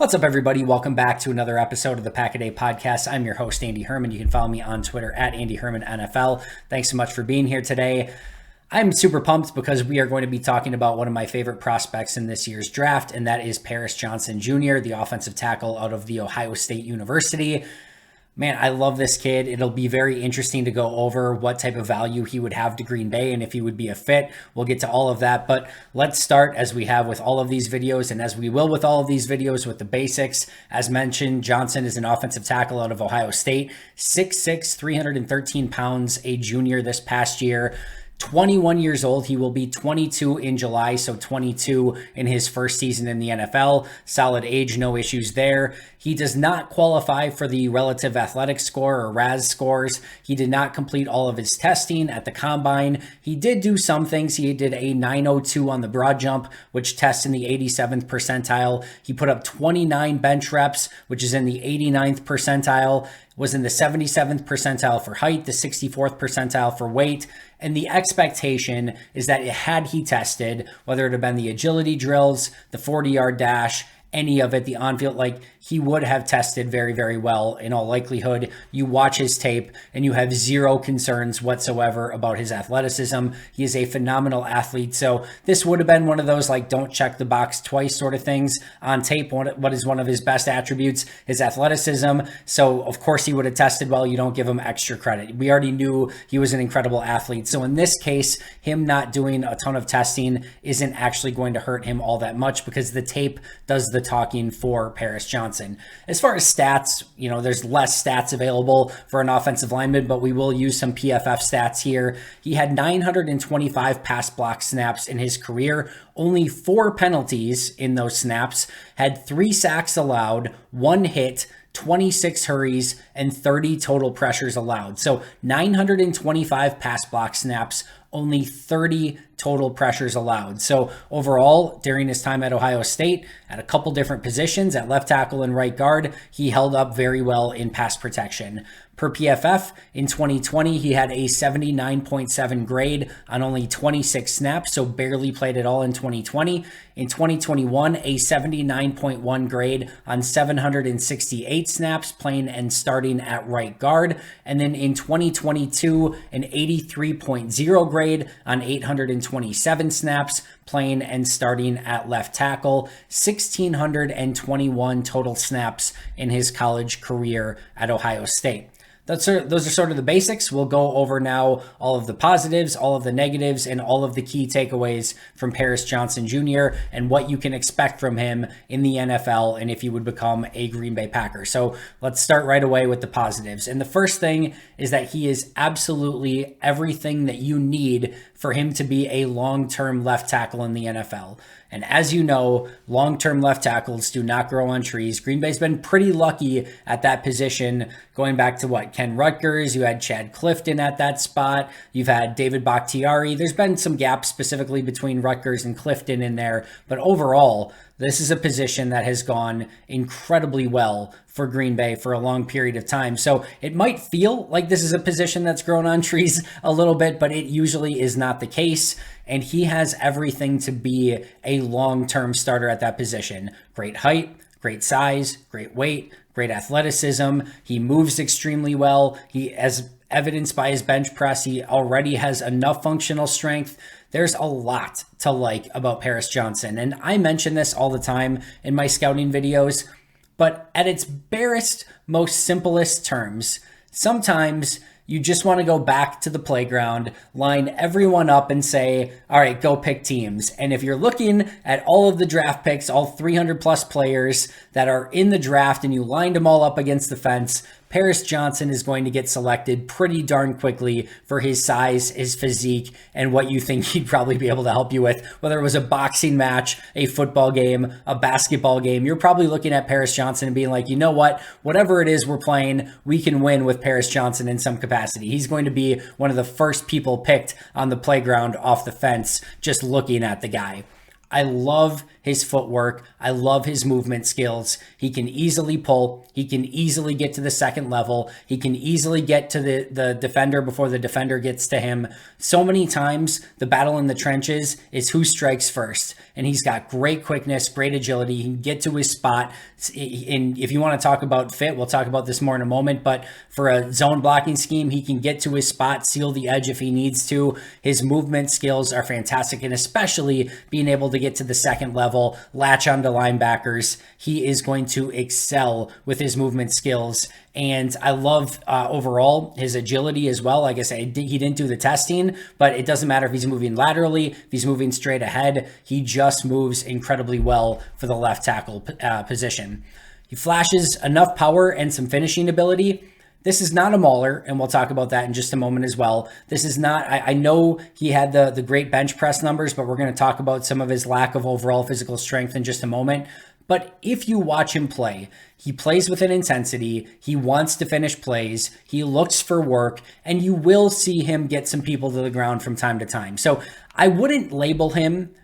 What's up, everybody? Welcome back to another episode of the Pack-A-Day Podcast. I'm your host, Andy Herman. You can follow me on Twitter at Andy Herman NFL. Thanks so much for being here today. I'm super pumped because we are going to be talking about one of my favorite prospects in this year's draft, and that is Paris Johnson Jr., the offensive tackle out of The Ohio State University. Man, I love this kid. It'll be very interesting to go over what type of value he would have to Green Bay and if he would be a fit. We'll get to all of that, but let's start, as we have with all of these videos and as we will with all of these videos, with the basics. As mentioned, Johnson is an offensive tackle out of Ohio State, 6'6", 313 pounds, a junior this past year. 21 years old. He will be 22 in July, so 22 in his first season in the NFL. Solid age, no issues there. He does not qualify for the relative athletic score, or RAS scores. He did not complete all of his testing at the combine. He did do some things. He did a 902 on the broad jump, which tests in the 87th percentile. He put up 29 bench reps, which is in the 89th percentile. Was in the 77th percentile for height, the 64th percentile for weight. And the expectation is that had he tested, whether it had been the agility drills, the 40-yard dash, any of it, the on-field, he would have tested very, very well in all likelihood. You watch his tape and you have zero concerns whatsoever about his athleticism. He is a phenomenal athlete. So this would have been one of those don't check the box twice sort of things on tape. What is one of his best attributes? His athleticism. So of course he would have tested well. You don't give him extra credit. We already knew he was an incredible athlete. So in this case, him not doing a ton of testing isn't actually going to hurt him all that much because the tape does the talking for Paris Johnson. As far as stats, there's less stats available for an offensive lineman, but we will use some PFF stats here. He had 925 pass block snaps in his career, only 4 penalties in those snaps, had 3 sacks allowed, 1 hit, 26 hurries, and 30 total pressures allowed. So 925 pass block snaps, only 30 total pressures allowed. So overall, during his time at Ohio State, at a couple different positions, at left tackle and right guard, he held up very well in pass protection. Per PFF, in 2020, he had a 79.7 grade on only 26 snaps, so barely played at all in 2020. In 2021, a 79.1 grade on 768 snaps, playing and starting at right guard. And then in 2022, an 83.0 grade on 827 snaps, playing and starting at left tackle. 1,621 total snaps in his college career at Ohio State. Those are sort of the basics. We'll go over now all of the positives, all of the negatives, and all of the key takeaways from Paris Johnson Jr. and what you can expect from him in the NFL and if he would become a Green Bay Packer. So let's start right away with the positives. And the first thing is that he is absolutely everything that you need for him to be a long-term left tackle in the NFL. And as you know, long-term left tackles do not grow on trees. Green Bay's been pretty lucky at that position, going back to Ken Rutgers. You had Chad Clifton at that spot. You've had David Bakhtiari. There's been some gaps specifically between Rutgers and Clifton in there. But overall, this is a position that has gone incredibly well for Green Bay for a long period of time. So it might feel like this is a position that's grown on trees a little bit, but it usually is not the case. And he has everything to be a long-term starter at that position. Great height, great size, great weight, great athleticism. He moves extremely well. He, as evidenced by his bench press, he already has enough functional strength. There's a lot to like about Paris Johnson. And I mention this all the time in my scouting videos, but at its barest, most simplest terms, sometimes you just want to go back to the playground, line everyone up and say, all right, go pick teams. And if you're looking at all of the draft picks, all 300 plus players that are in the draft, and you lined them all up against the fence, Paris Johnson is going to get selected pretty darn quickly for his size, his physique, and what you think he'd probably be able to help you with. Whether it was a boxing match, a football game, a basketball game, you're probably looking at Paris Johnson and being like, you know what? Whatever it is we're playing, we can win with Paris Johnson in some capacity. He's going to be one of the first people picked on the playground off the fence just looking at the guy. I love his footwork. I love his movement skills. He can easily pull. He can easily get to the second level. He can easily get to the defender before the defender gets to him. So many times the battle in the trenches is who strikes first. And he's got great quickness, great agility. He can get to his spot. And if you want to talk about fit, we'll talk about this more in a moment. But for a zone blocking scheme, he can get to his spot, seal the edge if he needs to. His movement skills are fantastic, and especially being able to get to the second level, latch onto linebackers. He is going to excel with his movement skills. And I love overall his agility as well. Like I said, he didn't do the testing, but it doesn't matter if he's moving laterally, if he's moving straight ahead. He just moves incredibly well for the left tackle position. He flashes enough power and some finishing ability. This is not a mauler, and we'll talk about that in just a moment as well. This is not, I know he had the great bench press numbers, but we're going to talk about some of his lack of overall physical strength in just a moment. But if you watch him play, he plays with an intensity. He wants to finish plays. He looks for work, and you will see him get some people to the ground from time to time. So I wouldn't label him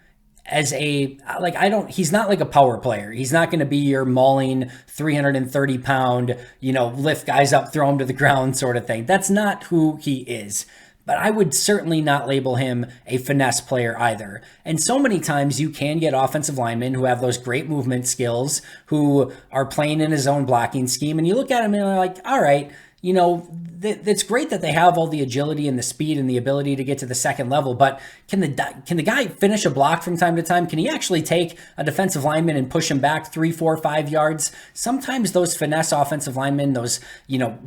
as he's not like a power player. He's not going to be your mauling 330 pound, lift guys up, throw them to the ground sort of thing. That's not who he is. But I would certainly not label him a finesse player either. And so many times you can get offensive linemen who have those great movement skills, who are playing in his own blocking scheme. And you look at him and you're like, all right, it's great that they have all the agility and the speed and the ability to get to the second level, but can the guy finish a block from time to time? Can he actually take a defensive lineman and push him back 3, 4, 5 yards? Sometimes those finesse offensive linemen, those,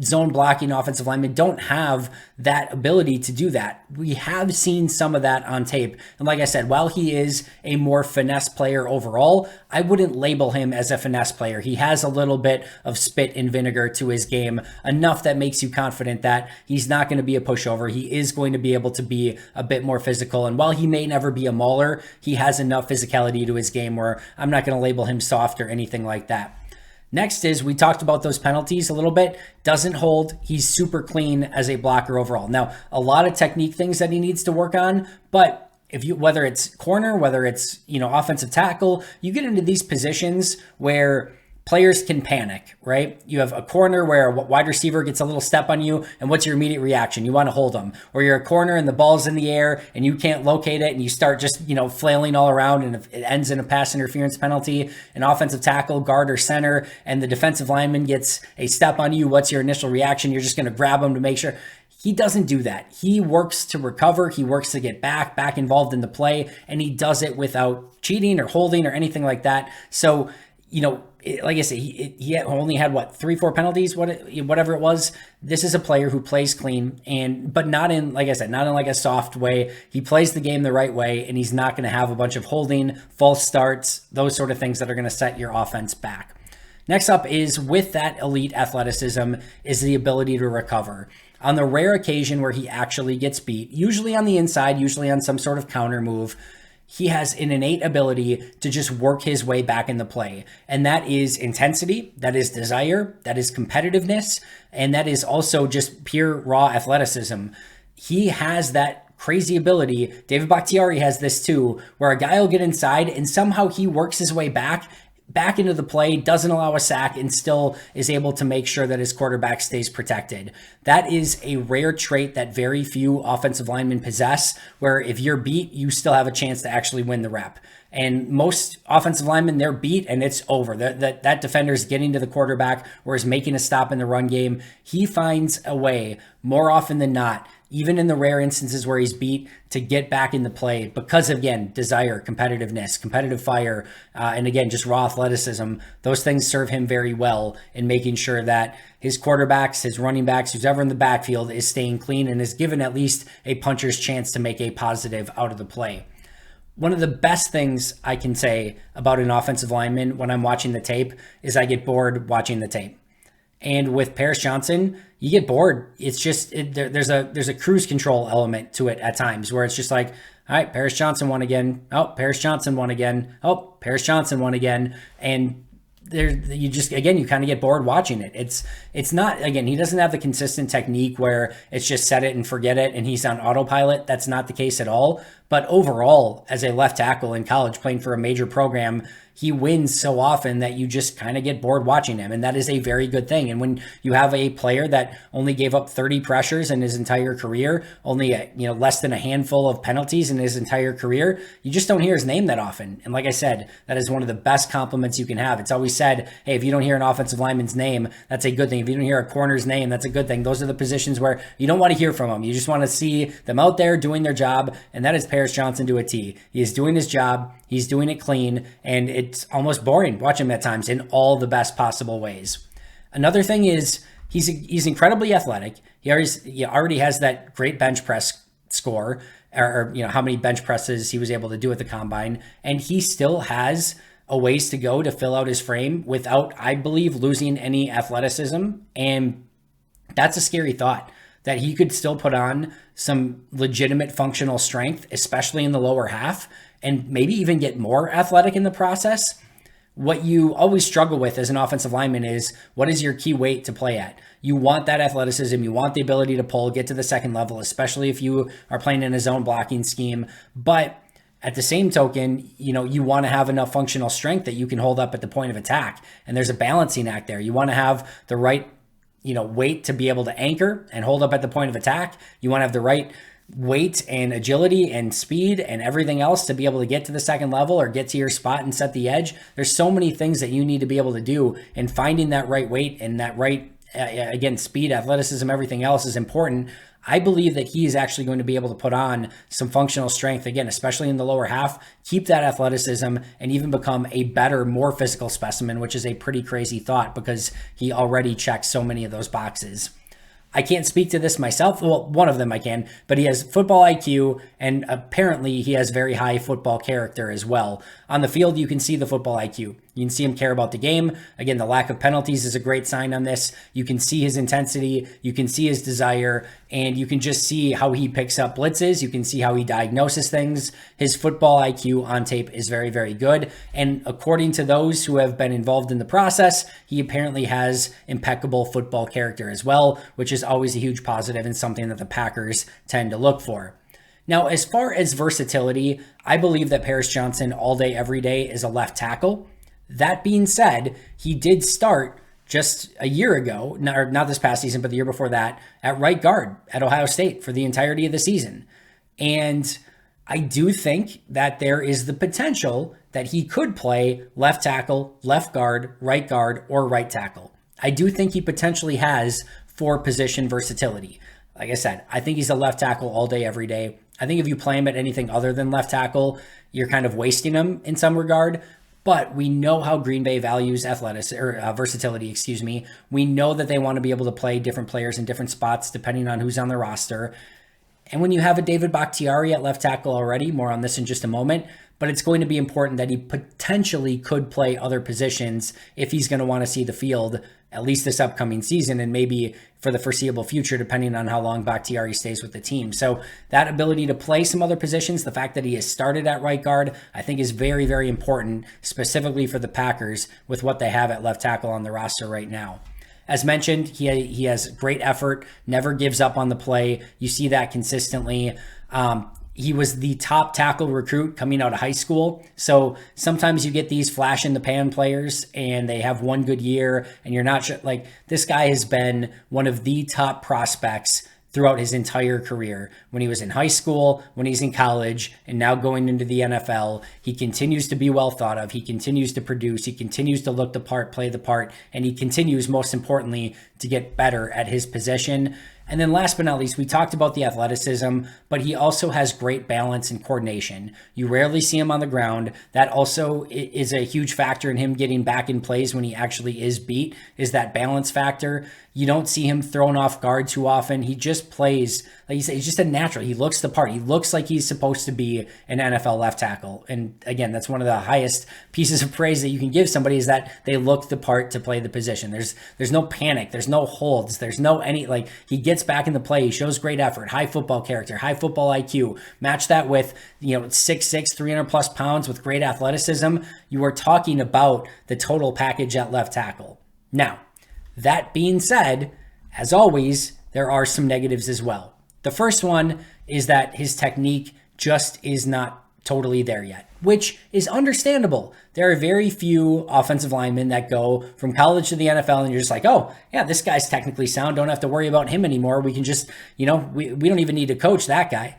zone blocking offensive linemen don't have that ability to do that. We have seen some of that on tape. And like I said, while he is a more finesse player overall, I wouldn't label him as a finesse player. He has a little bit of spit and vinegar to his game, enough that makes you confident that he's not going to be a pushover. He is going to be able to be a bit more physical. And while he may never be a mauler, he has enough physicality to his game where I'm not going to label him soft or anything like that. Next is, we talked about those penalties a little bit. Doesn't hold. He's super clean as a blocker overall. Now, a lot of technique things that he needs to work on, but whether it's corner, whether it's, offensive tackle, you get into these positions where players can panic, right? You have a corner where a wide receiver gets a little step on you, and what's your immediate reaction? You want to hold them. Or you're a corner and the ball's in the air and you can't locate it, and you start just, flailing all around, and it ends in a pass interference penalty. An offensive tackle, guard, or center, and the defensive lineman gets a step on you. What's your initial reaction? You're just going to grab them to make sure. He doesn't do that. He works to recover. He works to get back involved in the play, and he does it without cheating or holding or anything like that. So, like I say, he only had 3-4 penalties, whatever it was. This is a player who plays clean, but not in, like I said, not in like a soft way. He plays the game the right way, and he's not going to have a bunch of holding, false starts, those sort of things that are going to set your offense back. Next up is, with that elite athleticism, is the ability to recover. On the rare occasion where he actually gets beat, usually on the inside, usually on some sort of counter move, he has an innate ability to just work his way back in the play. And that is intensity, that is desire, that is competitiveness, and that is also just pure raw athleticism. He has that crazy ability. David Bakhtiari has this too, where a guy will get inside and somehow he works his way back into the play, doesn't allow a sack, and still is able to make sure that his quarterback stays protected. That is a rare trait that very few offensive linemen possess, where if you're beat, you still have a chance to actually win the rep. And most offensive linemen, they're beat and it's over. That defender's getting to the quarterback or is making a stop in the run game. He finds a way, more often than not, even in the rare instances where he's beat, to get back in the play because of, again, desire, competitiveness, competitive fire, and again, just raw athleticism. Those things serve him very well in making sure that his quarterbacks, his running backs, who's ever in the backfield is staying clean and is given at least a puncher's chance to make a positive out of the play. One of the best things I can say about an offensive lineman when I'm watching the tape is I get bored watching the tape. And with Paris Johnson, you get bored. It's just there's a cruise control element to it at times where it's just like, all right, Paris Johnson won again. Oh, Paris Johnson won again. Oh, Paris Johnson won again. And there, you just, again, you kind of get bored watching it. It's not, again, he doesn't have the consistent technique where it's just set it and forget it and he's on autopilot. That's not the case at all. But overall, as a left tackle in college playing for a major program, he wins so often that you just kind of get bored watching him. And that is a very good thing. And when you have a player that only gave up 30 pressures in his entire career, only less than a handful of penalties in his entire career, you just don't hear his name that often. And like I said, that is one of the best compliments you can have. It's always said, hey, if you don't hear an offensive lineman's name, that's a good thing. If you don't hear a corner's name, that's a good thing. Those are the positions where you don't want to hear from them. You just want to see them out there doing their job. And that is Paris Johnson to a T. He is doing his job. He's doing it clean, and it's almost boring watching him at times in all the best possible ways. Another thing is he's incredibly athletic. He already has that great bench press score, or how many bench presses he was able to do at the combine, and he still has a ways to go to fill out his frame without, I believe, losing any athleticism. And that's a scary thought, that he could still put on some legitimate functional strength, especially in the lower half, and maybe even get more athletic in the process. What you always struggle with as an offensive lineman is, what is your key weight to play at? You want that athleticism. You want the ability to pull, get to the second level, especially if you are playing in a zone blocking scheme. But at the same token, you want to have enough functional strength that you can hold up at the point of attack. And there's a balancing act there. You want to have the right, weight to be able to anchor and hold up at the point of attack. You want to have the right weight and agility and speed and everything else to be able to get to the second level or get to your spot and set the edge. There's so many things that you need to be able to do, and finding that right weight and that right, again, speed, athleticism, everything else is important. I believe that he is actually going to be able to put on some functional strength, again, especially in the lower half, keep that athleticism, and even become a better, more physical specimen, which is a pretty crazy thought because he already checks so many of those boxes. I can't speak to this myself. Well, one of them I can, but he has football IQ, and apparently he has very high football character as well. On the field, you can see the football IQ. You can see him care about the game. Again, the lack of penalties is a great sign on this. You can see his intensity. You can see his desire, and you can just see how he picks up blitzes. You can see how he diagnoses things. His football IQ on tape is very, very good. And according to those who have been involved in the process, he apparently has impeccable football character as well, which is always a huge positive and something that the Packers tend to look for. Now, as far as versatility, I believe that Paris Johnson all day, every day is a left tackle. That being said, he did start just a year ago, not this past season, but the year before that, at right guard at Ohio State for the entirety of the season. And I do think that there is the potential that he could play left tackle, left guard, or right tackle. I do think he potentially has for position versatility. Like I said, I think he's a left tackle all day, every day. I think if you play him at anything other than left tackle, you're kind of wasting him in some regard. But we know how Green Bay values versatility. We know that they want to be able to play different players in different spots depending on who's on the roster. And when you have a David Bakhtiari at left tackle already, more on this in just a moment, but it's going to be important that he potentially could play other positions if he's going to want to see the field at least this upcoming season and maybe for the foreseeable future, depending on how long Bakhtiari stays with the team. So that ability to play some other positions, the fact that he has started at right guard, I think is very, very important, specifically for the Packers with what they have at left tackle on the roster right now. As mentioned, he has great effort, never gives up on the play. You see that consistently. He was the top tackle recruit coming out of high school. So sometimes you get these flash in the pan players and they have one good year and you're not sure. Like, this guy has been one of the top prospects throughout his entire career. When he was in high school, when he's in college, and now going into the NFL, he continues to be well thought of. He continues to produce. He continues to look the part, play the part, and he continues, most importantly, to get better at his position. And then last but not least, we talked about the athleticism, but he also has great balance and coordination. You rarely see him on the ground. That also is a huge factor in him getting back in plays when he actually is beat, is that balance factor. You don't see him thrown off guard too often. He just plays, like you say, he's just a natural. He looks the part. He looks like he's supposed to be an NFL left tackle. And again, that's one of the highest pieces of praise that you can give somebody, is that they look the part to play the position. There's no panic. There's no holds. There's no he gets gets back in the play, he shows great effort, high football character, high football IQ. Match that with 6'6", 300 plus pounds with great athleticism. You are talking about the total package at left tackle. Now, that being said, as always, there are some negatives as well. The first one is that his technique just is not totally there yet, which is understandable. There are very few offensive linemen that go from college to the NFL and you're just like, oh, yeah, this guy's technically sound. Don't have to worry about him anymore. We can just, we don't even need to coach that guy.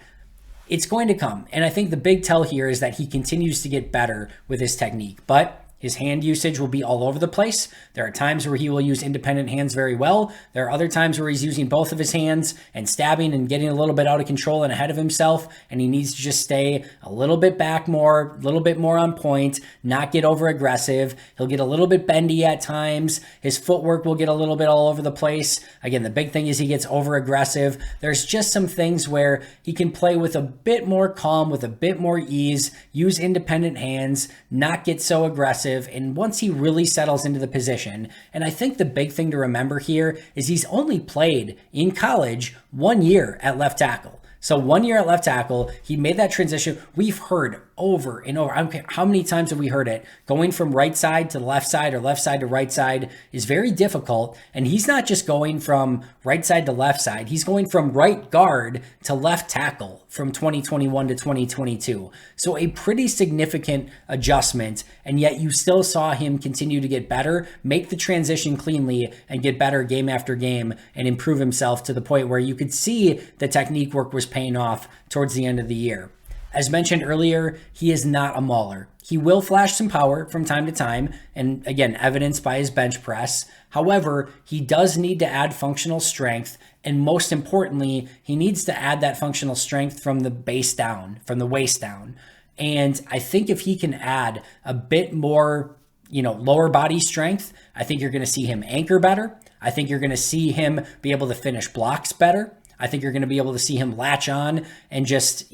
It's going to come. And I think the big tell here is that he continues to get better with his technique. But his hand usage will be all over the place. There are times where he will use independent hands very well. There are other times where he's using both of his hands and stabbing and getting a little bit out of control and ahead of himself. And he needs to just stay a little bit back more, a little bit more on point, not get over aggressive. He'll get a little bit bendy at times. His footwork will get a little bit all over the place. Again, the big thing is he gets over aggressive. There's just some things where he can play with a bit more calm, with a bit more ease, use independent hands, not get so aggressive. And once he really settles into the position, and I think the big thing to remember here is he's only played in college 1 year at left tackle. So 1 year at left tackle, he made that transition. We've heard over and over. I don't care how many times have we heard it. Going from right side to left side or left side to right side is very difficult. And he's not just going from right side to left side. He's going from right guard to left tackle from 2021 to 2022. So a pretty significant adjustment. And yet you still saw him continue to get better, make the transition cleanly, and get better game after game and improve himself to the point where you could see the technique work was paying off towards the end of the year. As mentioned earlier, he is not a mauler. He will flash some power from time to time, and again, evidenced by his bench press. However, he does need to add functional strength, and most importantly, he needs to add that functional strength from the base down, from the waist down. And I think if he can add a bit more, lower body strength, I think you're going to see him anchor better. I think you're going to see him be able to finish blocks better. I think you're going to be able to see him latch on and just,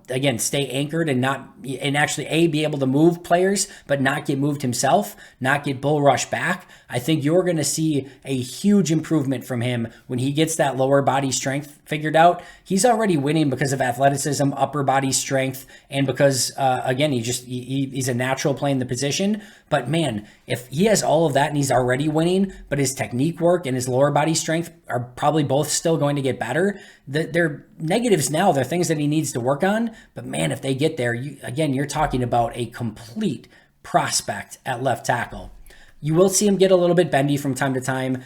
again, stay anchored and actually be able to move players, but not get moved himself, not get bull rush back. I think you're going to see a huge improvement from him when he gets that lower body strength figured out. He's already winning because of athleticism, upper body strength, and because, again, he's a natural playing the position. But man, if he has all of that and he's already winning, but his technique work and his lower body strength are probably both still going to get better, they're negatives now. They're things that he needs to work on. But man, if they get there, you're talking about a complete prospect at left tackle. You will see him get a little bit bendy from time to time.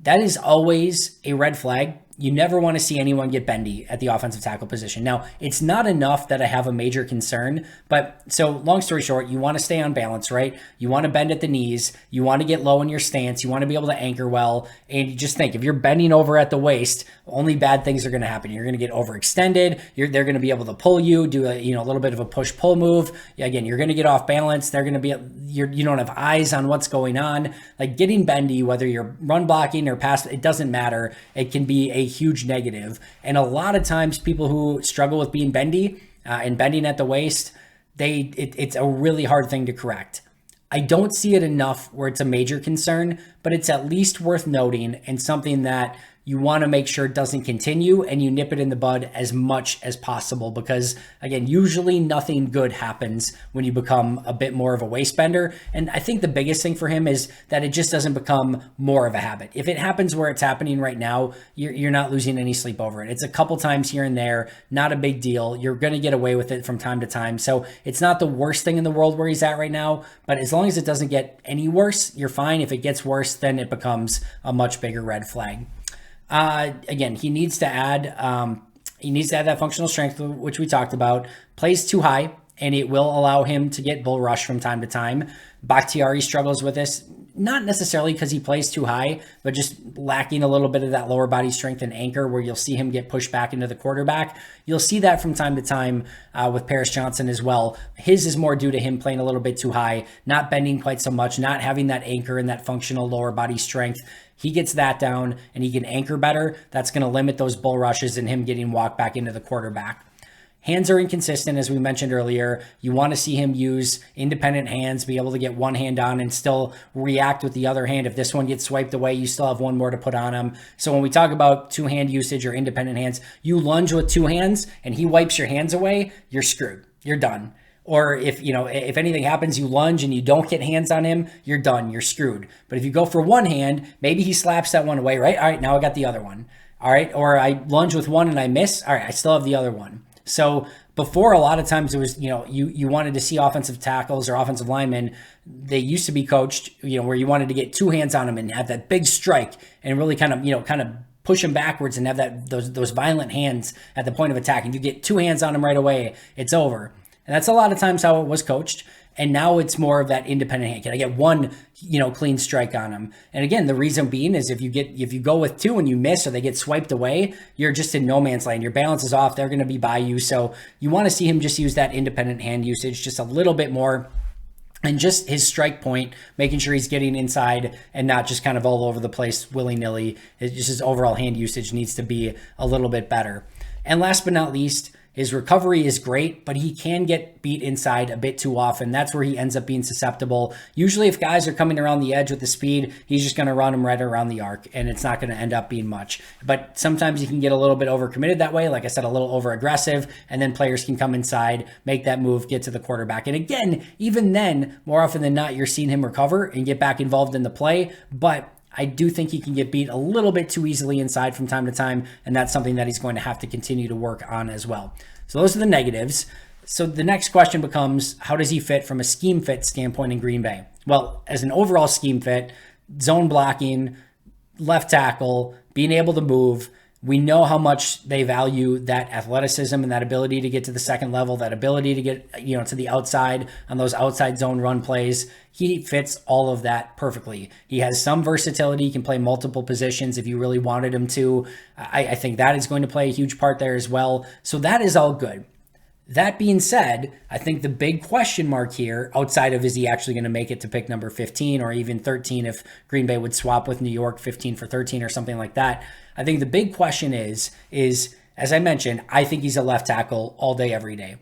That is always a red flag. You never want to see anyone get bendy at the offensive tackle position. Now, it's not enough that I have a major concern, but so long story short, you want to stay on balance, right? You want to bend at the knees. You want to get low in your stance. You want to be able to anchor well. And you just think, if you're bending over at the waist, only bad things are going to happen. You're going to get overextended. They're going to be able to pull you, do a little bit of a push-pull move. Again, you're going to get off balance. They're going to be, you don't have eyes on what's going on. Like getting bendy, whether you're run blocking or pass, it doesn't matter. It can be a huge negative. And a lot of times people who struggle with being bendy and bending at the waist, it's a really hard thing to correct. I don't see it enough where it's a major concern, but it's at least worth noting and something that you want to make sure it doesn't continue and you nip it in the bud as much as possible because, again, usually nothing good happens when you become a bit more of a waist bender. And I think the biggest thing for him is that it just doesn't become more of a habit. If it happens where it's happening right now, you're not losing any sleep over it. It's a couple times here and there, not a big deal. You're going to get away with it from time to time. So it's not the worst thing in the world where he's at right now, but as long as it doesn't get any worse, you're fine. If it gets worse, then it becomes a much bigger red flag. Again, he needs to add that functional strength, which we talked about. Plays too high, and it will allow him to get bull rush from time to time. Bakhtiari struggles with this, not necessarily because he plays too high, but just lacking a little bit of that lower body strength and anchor where you'll see him get pushed back into the quarterback. You'll see that from time to time with Paris Johnson as well. His is more due to him playing a little bit too high, not bending quite so much, not having that anchor and that functional lower body strength. He gets that down and he can anchor better. That's going to limit those bull rushes and him getting walked back into the quarterback. Hands are inconsistent, as we mentioned earlier. You want to see him use independent hands, be able to get one hand on and still react with the other hand. If this one gets swiped away, you still have one more to put on him. So when we talk about two-hand usage or independent hands, you lunge with two hands and he wipes your hands away, you're screwed. You're done. Or if anything happens, you lunge and you don't get hands on him, you're done. You're screwed. But if you go for one hand, maybe he slaps that one away, right? All right, now I got the other one. All right. Or I lunge with one and I miss. All right, I still have the other one. So before, a lot of times it was, you wanted to see offensive tackles or offensive linemen. They used to be coached, where you wanted to get two hands on them and have that big strike and really kind of push them backwards and have those violent hands at the point of attack. And you get two hands on them right away, it's over. And that's a lot of times how it was coached. And now it's more of that independent hand. Can I get one, clean strike on them? And again, the reason being is if you go with two and you miss or they get swiped away, you're just in no man's land. Your balance is off. They're going to be by you. So you want to see him just use that independent hand usage just a little bit more. And just his strike point, making sure he's getting inside and not just kind of all over the place willy-nilly. It's just his overall hand usage needs to be a little bit better. And last but not least, his recovery is great, but he can get beat inside a bit too often. That's where he ends up being susceptible. Usually if guys are coming around the edge with the speed, he's just going to run them right around the arc, and it's not going to end up being much. But sometimes you can get a little bit overcommitted that way. Like I said, a little over-aggressive, and then players can come inside, make that move, get to the quarterback. And again, even then, more often than not, you're seeing him recover and get back involved in the play. But I do think he can get beat a little bit too easily inside from time to time, and that's something that he's going to have to continue to work on as well. So those are the negatives. So the next question becomes, how does he fit from a scheme fit standpoint in Green Bay? Well, as an overall scheme fit, zone blocking, left tackle, being able to move, we know how much they value that athleticism and that ability to get to the second level, that ability to get, to the outside on those outside zone run plays. He fits all of that perfectly. He has some versatility. He can play multiple positions if you really wanted him to. I think that is going to play a huge part there as well. So that is all good. That being said, I think the big question mark here, outside of is he actually going to make it to pick number 15 or even 13 if Green Bay would swap with New York 15 for 13 or something like that. I think the big question is, as I mentioned, I think he's a left tackle all day, every day.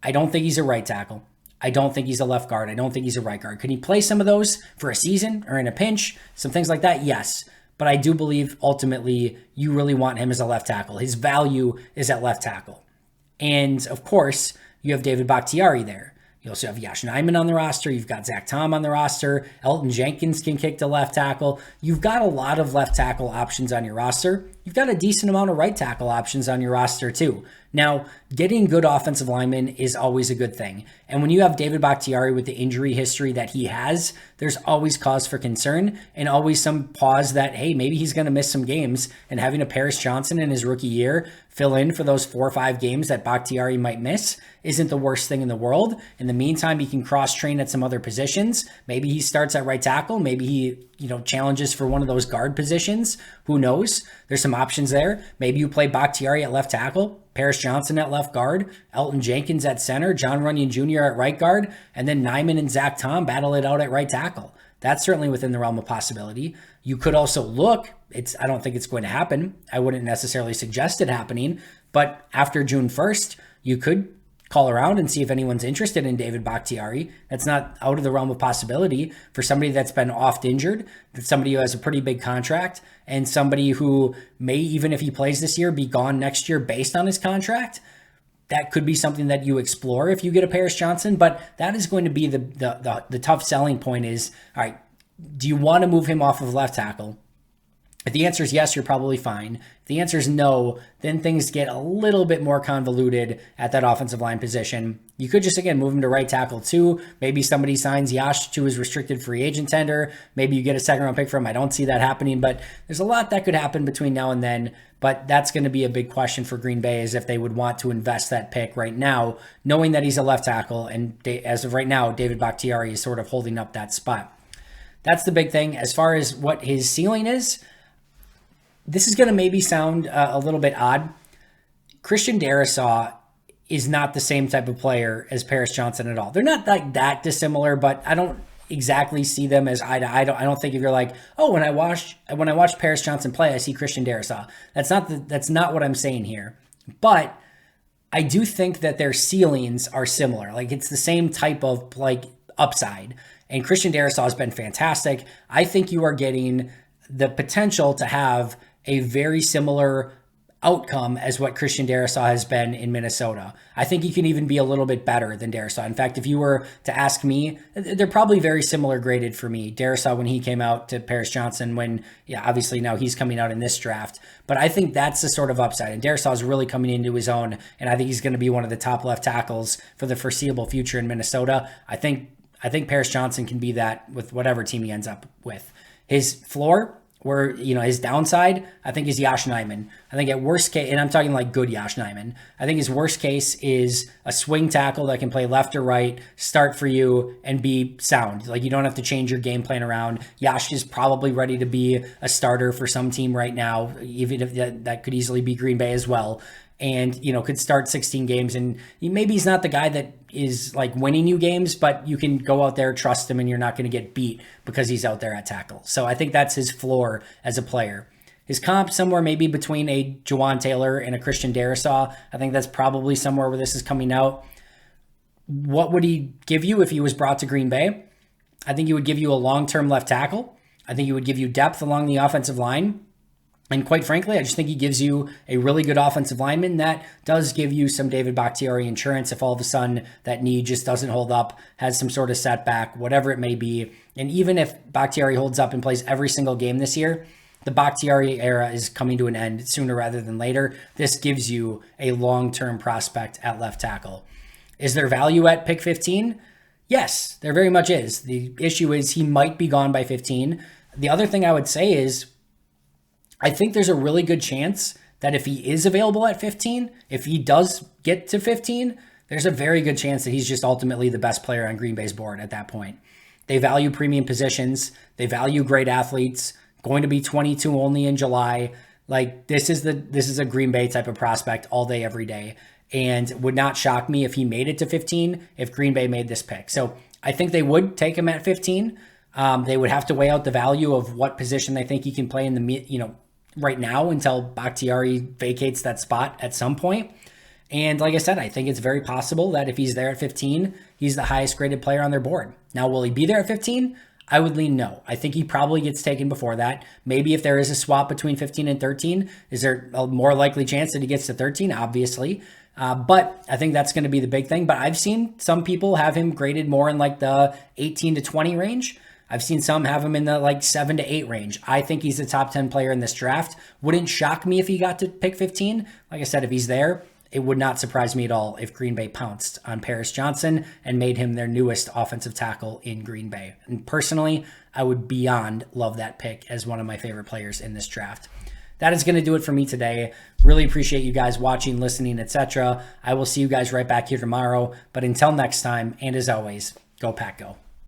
I don't think he's a right tackle. I don't think he's a left guard. I don't think he's a right guard. Can he play some of those for a season or in a pinch? Some things like that? Yes. But I do believe ultimately you really want him as a left tackle. His value is at left tackle. And of course, you have David Bakhtiari there. You also have Yosh Nijman on the roster. You've got Zach Tom on the roster. Elgton Jenkins can kick to left tackle. You've got a lot of left tackle options on your roster. You've got a decent amount of right tackle options on your roster too. Now, getting good offensive linemen is always a good thing. And when you have David Bakhtiari with the injury history that he has, there's always cause for concern and always some pause that, hey, maybe he's going to miss some games, and having a Paris Johnson in his rookie year fill in for those 4 or 5 games that Bakhtiari might miss isn't the worst thing in the world. In the meantime, he can cross-train at some other positions. Maybe he starts at right tackle. Maybe he, challenges for one of those guard positions. Who knows? There's some options there. Maybe you play Bakhtiari at left tackle, Paris Johnson at left guard, Elgton Jenkins at center, Jon Runyan Jr. at right guard, and then Nijman and Zach Tom battle it out at right tackle. That's certainly within the realm of possibility. You could also look, I don't think it's going to happen. I wouldn't necessarily suggest it happening, but after June 1st, you could call around and see if anyone's interested in David Bakhtiari. That's not out of the realm of possibility for somebody that's been oft injured, somebody who has a pretty big contract, and somebody who may, even if he plays this year, be gone next year based on his contract. That could be something that you explore if you get a Paris Johnson, but that is going to be the tough selling point is, all right, do you want to move him off of left tackle? If the answer is yes, you're probably fine. If the answer is no, then things get a little bit more convoluted at that offensive line position. You could just, again, move him to right tackle too. Maybe somebody signs Yosh to his restricted free agent tender. Maybe you get a second-round pick for him. I don't see that happening, but there's a lot that could happen between now and then. But that's going to be a big question for Green Bay is if they would want to invest that pick right now, knowing that he's a left tackle. And as of right now, David Bakhtiari is sort of holding up that spot. That's the big thing. As far as what his ceiling is, this is going to maybe sound a little bit odd. Christian Darrisaw is not the same type of player as Paris Johnson at all. They're not like that dissimilar, but I don't exactly see them as eye to eye. I don't think if you're like, oh, when I watch Paris Johnson play, I see Christian Darrisaw. That's not what I'm saying here. But I do think that their ceilings are similar. Like it's the same type of like upside. And Christian Darrisaw has been fantastic. I think you are getting the potential to have a very similar outcome as what Christian Darrisaw has been in Minnesota. I think he can even be a little bit better than Darrisaw. In fact, if you were to ask me, they're probably very similar graded for me. Darrisaw when he came out to Paris Johnson when, obviously now he's coming out in this draft. But I think that's the sort of upside. And Darrisaw is really coming into his own, and I think he's going to be one of the top left tackles for the foreseeable future in Minnesota. I think Paris Johnson can be that with whatever team he ends up with. His floor, where, his downside, I think is Yosh Nijman. I think at worst case, and I'm talking like good Yosh Nijman, I think his worst case is a swing tackle that can play left or right, start for you, and be sound. Like you don't have to change your game plan around. Yosh is probably ready to be a starter for some team right now, even if that could easily be Green Bay as well. And, could start 16 games. And maybe he's not the guy that is like winning you games, but you can go out there, trust him, and you're not going to get beat because he's out there at tackle. So I think that's his floor as a player. His comp somewhere maybe between a Jawaan Taylor and a Christian Darrisaw. I think that's probably somewhere where this is coming out. What would he give you if he was brought to Green Bay? I think he would give you a long-term left tackle. I think he would give you depth along the offensive line. And quite frankly, I just think he gives you a really good offensive lineman that does give you some David Bakhtiari insurance if all of a sudden that knee just doesn't hold up, has some sort of setback, whatever it may be. And even if Bakhtiari holds up and plays every single game this year, the Bakhtiari era is coming to an end sooner rather than later. This gives you a long-term prospect at left tackle. Is there value at pick 15? Yes, there very much is. The issue is he might be gone by 15. The other thing I would say is I think there's a really good chance that if he is available at 15, if he does get to 15, there's a very good chance that he's just ultimately the best player on Green Bay's board at that point. They value premium positions. They value great athletes. Going to be 22 only in July. Like this is a Green Bay type of prospect all day, every day. And would not shock me if he made it to 15 if Green Bay made this pick. So I think they would take him at 15. They would have to weigh out the value of what position they think he can play in the, right now until Bakhtiari vacates that spot at some point. And like I said, I think it's very possible that if he's there at 15, he's the highest graded player on their board. Now, will he be there at 15? I would lean no. I think he probably gets taken before that. Maybe if there is a swap between 15 and 13, is there a more likely chance that he gets to 13? Obviously. But I think that's going to be the big thing. But I've seen some people have him graded more in like the 18 to 20 range. I've seen some have him in the like 7 to 8 range. I think he's a top 10 player in this draft. Wouldn't shock me if he got to pick 15. Like I said, if he's there, it would not surprise me at all if Green Bay pounced on Paris Johnson and made him their newest offensive tackle in Green Bay. And personally, I would beyond love that pick as one of my favorite players in this draft. That is going to do it for me today. Really appreciate you guys watching, listening, etc. I will see you guys right back here tomorrow. But until next time, and as always, go Pack Go.